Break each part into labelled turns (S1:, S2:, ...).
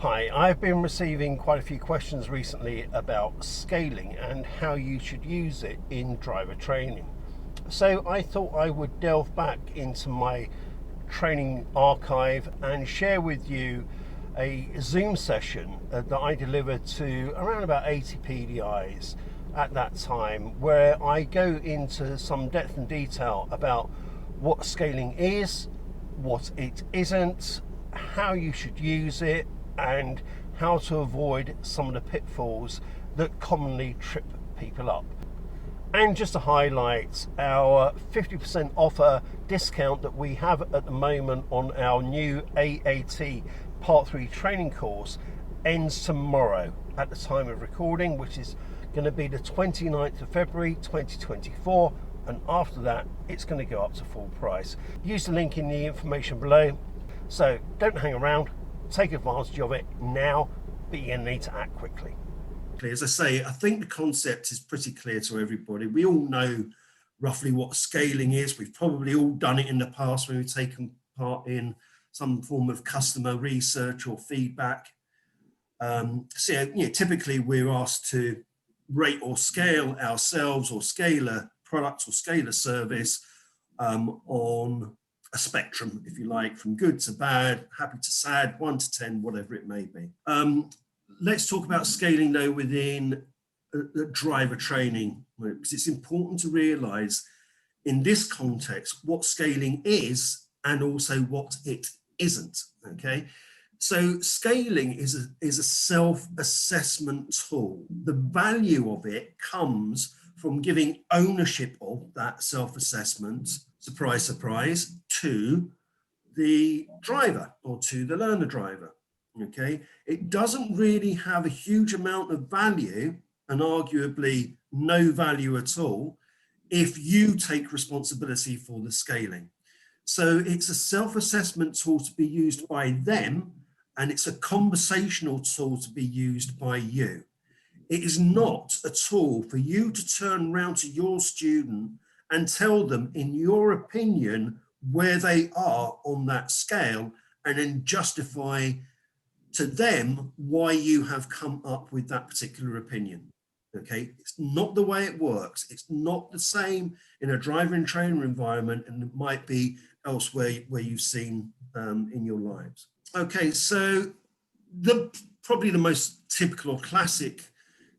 S1: Hi, I've been receiving quite a few questions recently about scaling and how you should use it in driver training. So I thought I would delve back into my training archive and share with you a Zoom session that I delivered to around about 80 PDIs at that time, where I go into some depth and detail about what scaling is, what it isn't, how you should use it, and how to avoid some of the pitfalls that commonly trip people up. And just to highlight, our 50% offer discount that we have at the moment on our new AAT Part 3 training course ends tomorrow at the time of recording, which is going to be the 29th of February 2024, and after that it's going to go up to full price. Use the link in the information below, so don't hang around, take advantage of it now, but you're going to need to act quickly.
S2: As I say, I think the concept is pretty clear to everybody. We all know roughly what scaling is. We've probably all done it in the past when we've taken part in some form of customer research or feedback. Typically we're asked to rate or scale ourselves or scale a product or scale a service on a spectrum, if you like, from good to bad, happy to sad, 1 to 10, whatever it may be. Let's talk about scaling though within driver training, because it's important to realize in this context what scaling is and also what it isn't. Okay, so scaling is a self-assessment tool. The value of it comes from giving ownership of that self-assessment, surprise, surprise, to the driver or to the learner driver. Okay, it doesn't really have a huge amount of value, and arguably no value at all, if you take responsibility for the scaling. So it's a self-assessment tool to be used by them, and it's a conversational tool to be used by you. It is not a tool for you to turn around to your student and tell them, in your opinion, where they are on that scale, and then justify to them why you have come up with that particular opinion. Okay, it's not the way it works. It's not the same in a driver and trainer environment, and it might be elsewhere where you've seen in your lives. Okay, so probably the most typical or classic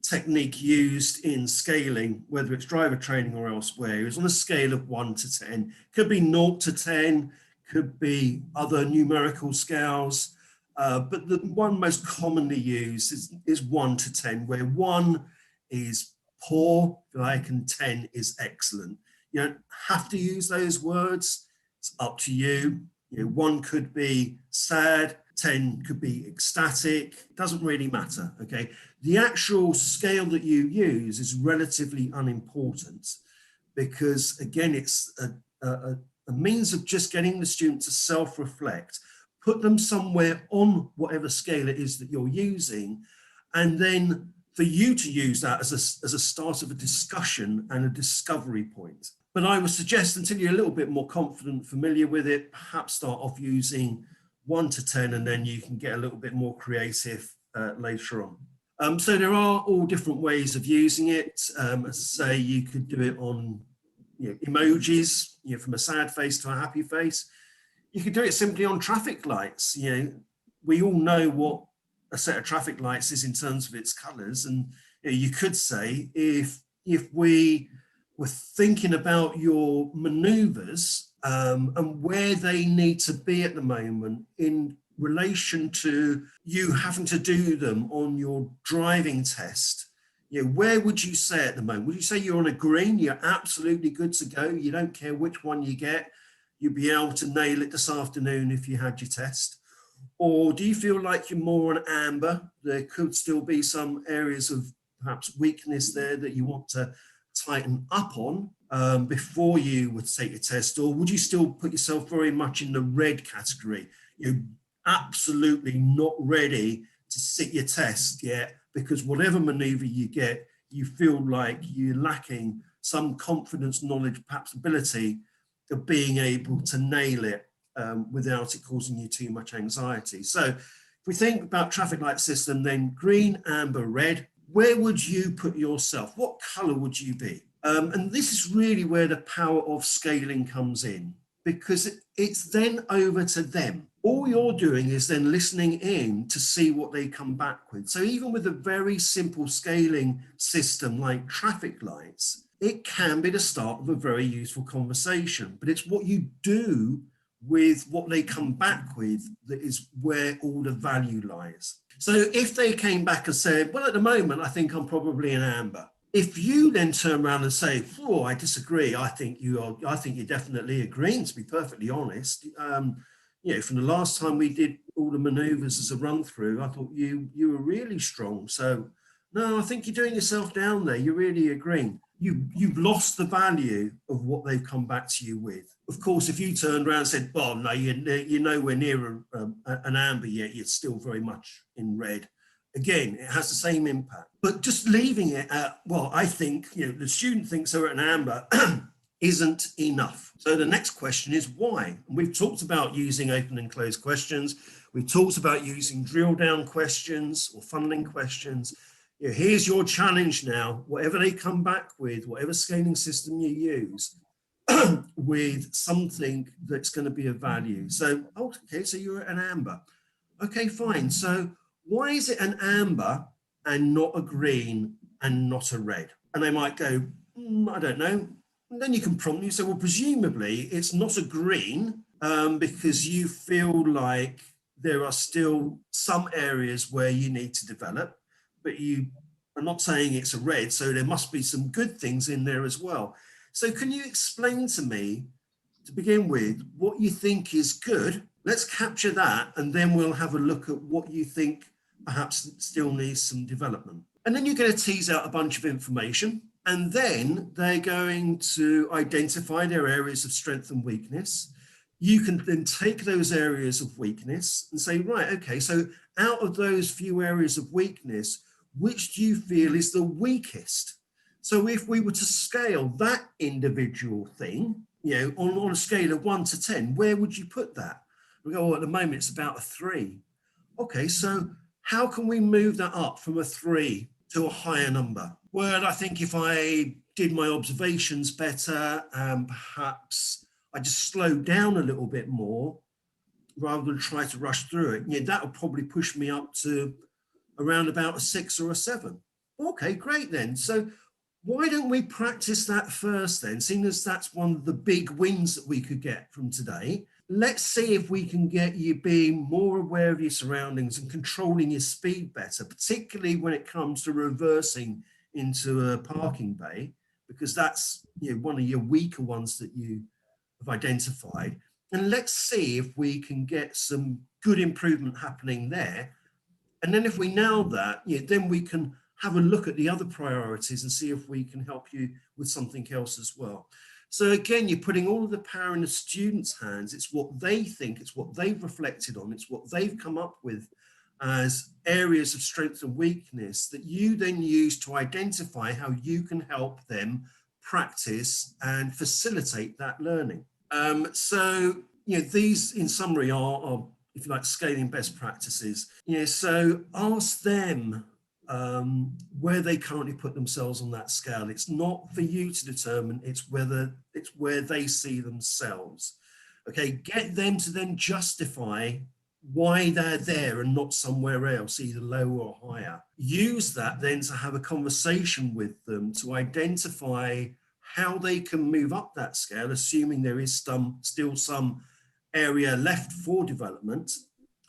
S2: technique used in scaling, whether it's driver training or elsewhere, is on a scale of 1 to 10. Could be 0 to 10, could be other numerical scales, but the one most commonly used is 1 to 10, where 1 is poor, if you like, and 10 is excellent. You don't have to use those words. It's up to you. 1 could be sad, 10 could be ecstatic. It doesn't really matter. Okay, the actual scale that you use is relatively unimportant, because again, it's a means of just getting the student to self-reflect, put them somewhere on whatever scale it is that you're using, and then for you to use that as a start of a discussion and a discovery point. But I would suggest, until you're a little bit more confident, familiar with it, perhaps start off using 1 to 10, and then you can get a little bit more creative later on. So there are all different ways of using it. As I say, you could do it on emojis, from a sad face to a happy face. You could do it simply on traffic lights. We all know what a set of traffic lights is in terms of its colors, and you could say, if we were thinking about your maneuvers and where they need to be at the moment in relation to you having to do them on your driving test, where would you say at the moment? Would you say you're on a green, you're absolutely good to go, you don't care which one you get, you'd be able to nail it this afternoon if you had your test? Or do you feel like you're more on amber? There could still be some areas of perhaps weakness there that you want to tighten up on before you would take your test? Or would you still put yourself very much in the red category? You're absolutely not ready to sit your test yet, because whatever maneuver you get, you feel like you're lacking some confidence, knowledge, perhaps ability of being able to nail it without it causing you too much anxiety. So we think about traffic light system, then green, amber, red, where would you put yourself? What color would you be? And this is really where the power of scaling comes in, because it's then over to them. All you're doing is then listening in to see what they come back with. So even with a very simple scaling system like traffic lights, it can be the start of a very useful conversation, but it's what you do with what they come back with that is where all the value lies. So if they came back and said, well, at the moment, I think I'm probably an amber. If you then turn around and say, oh, I disagree, I think you're definitely agreeing, to be perfectly honest. From the last time we did all the maneuvers as a run through, I thought you were really strong. So no, I think you're doing yourself down there. You're really agreeing. You've lost the value of what they've come back to you with. Of course, if you turned around and said, well, no, you're nowhere near an amber yet, you're still very much in red. Again, it has the same impact. But just leaving it at, well, I think, the student thinks they're at an amber isn't enough. So the next question is why? And we've talked about using open and closed questions. We've talked about using drill down questions or funneling questions. Here's your challenge now, whatever they come back with, whatever scaling system you use, with something that's going to be of value. So, okay, so you're an amber. Okay, fine. So why is it an amber and not a green and not a red? And they might go, I don't know. And then you can prompt you say, well, presumably it's not a green because you feel like there are still some areas where you need to develop, but you are not saying it's a red, so there must be some good things in there as well. So can you explain to me, to begin with, what you think is good? Let's capture that, and then we'll have a look at what you think perhaps still needs some development. And then you're going to tease out a bunch of information, and then they're going to identify their areas of strength and weakness. You can then take those areas of weakness and say, right, okay, so out of those few areas of weakness, which do you feel is the weakest? So if we were to scale that individual thing, on a scale of 1 to 10, where would you put that? We go, at the moment, it's about a 3. Okay, so how can we move that up from a 3 to a higher number? Well, I think if I did my observations better, perhaps I just slowed down a little bit more rather than try to rush through it. That would probably push me up to around about a 6 or a 7. Okay, great then. So why don't we practice that first then, seeing as that's one of the big wins that we could get from today. Let's see if we can get you being more aware of your surroundings and controlling your speed better, particularly when it comes to reversing into a parking bay, because that's one of your weaker ones that you have identified. And let's see if we can get some good improvement happening there. And then if we nail that, then we can have a look at the other priorities and see if we can help you with something else as well. So again, you're putting all of the power in the students' hands. It's what they think, it's what they've reflected on, it's what they've come up with as areas of strength and weakness that you then use to identify how you can help them practice and facilitate that learning. So these in summary are, if you like, scaling best practices. So ask them where they currently put themselves on that scale. It's not for you to determine, it's where they see themselves. Okay, get them to then justify why they're there and not somewhere else, either lower or higher. Use that then to have a conversation with them to identify how they can move up that scale, assuming there is still some area left for development.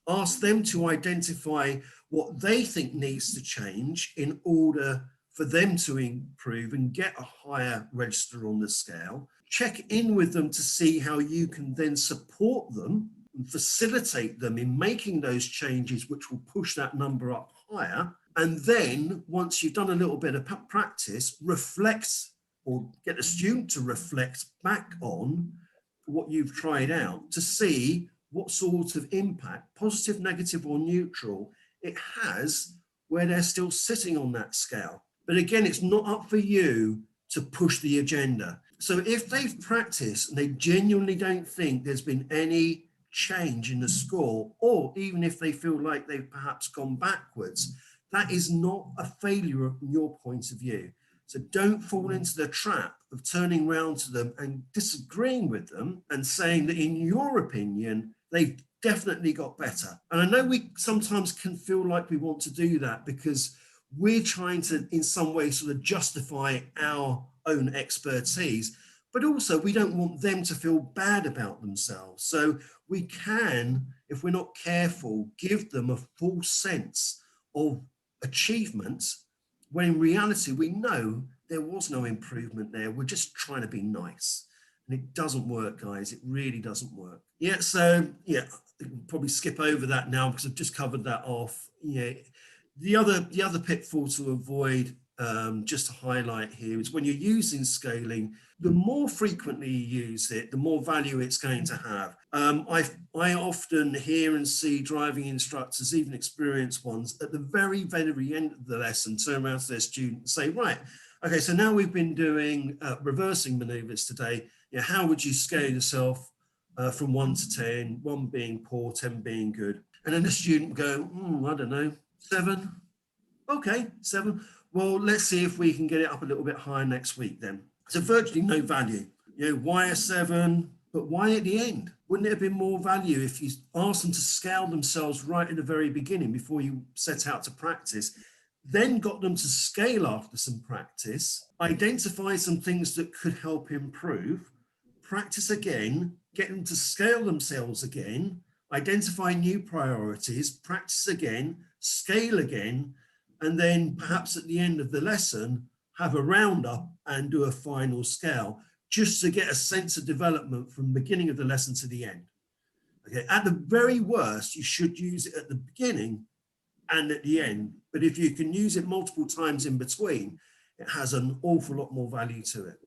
S2: Ask them to identify what they think needs to change in order for them to improve and get a higher register on the scale. Check in with them to see how you can then support them and facilitate them in making those changes, which will push that number up higher. And then once you've done a little bit of practice, reflect or get the student to reflect back on what you've tried out to see what sort of impact, positive, negative, or neutral, it has where they're still sitting on that scale. But again, it's not up for you to push the agenda. So if they've practiced and they genuinely don't think there's been any change in the score, or even if they feel like they've perhaps gone backwards, that is not a failure from your point of view. So don't fall into the trap of turning around to them and disagreeing with them and saying that in your opinion, they've definitely got better. And I know we sometimes can feel like we want to do that because we're trying to, in some way, sort of justify our own expertise, but also we don't want them to feel bad about themselves. So we can, if we're not careful, give them a false sense of achievement when in reality we know there was no improvement there. We're just trying to be nice. And it doesn't work, guys. It really doesn't work. Yeah, so yeah, I'll probably skip over that now because I've just covered that off. Yeah, the other pitfall to avoid, just to highlight here, is when you're using scaling, the more frequently you use it, the more value it's going to have. I often hear and see driving instructors, even experienced ones, at the very, very end of the lesson, turn around to their student and say, right, okay, so now we've been doing reversing maneuvers today. Yeah, how would you scale yourself from 1 to 10, 1 being poor, 10 being good? And then the student go, I don't know, 7. Okay, 7. Well, let's see if we can get it up a little bit higher next week then. So virtually no value. You know, why a 7? But why at the end? Wouldn't it have been more value if you asked them to scale themselves right at the very beginning before you set out to practice, then got them to scale after some practice, identify some things that could help improve, practice again, get them to scale themselves again, identify new priorities, practice again, scale again, and then perhaps at the end of the lesson, have a roundup and do a final scale, just to get a sense of development from the beginning of the lesson to the end. Okay, at the very worst, you should use it at the beginning and at the end. But if you can use it multiple times in between, it has an awful lot more value to it.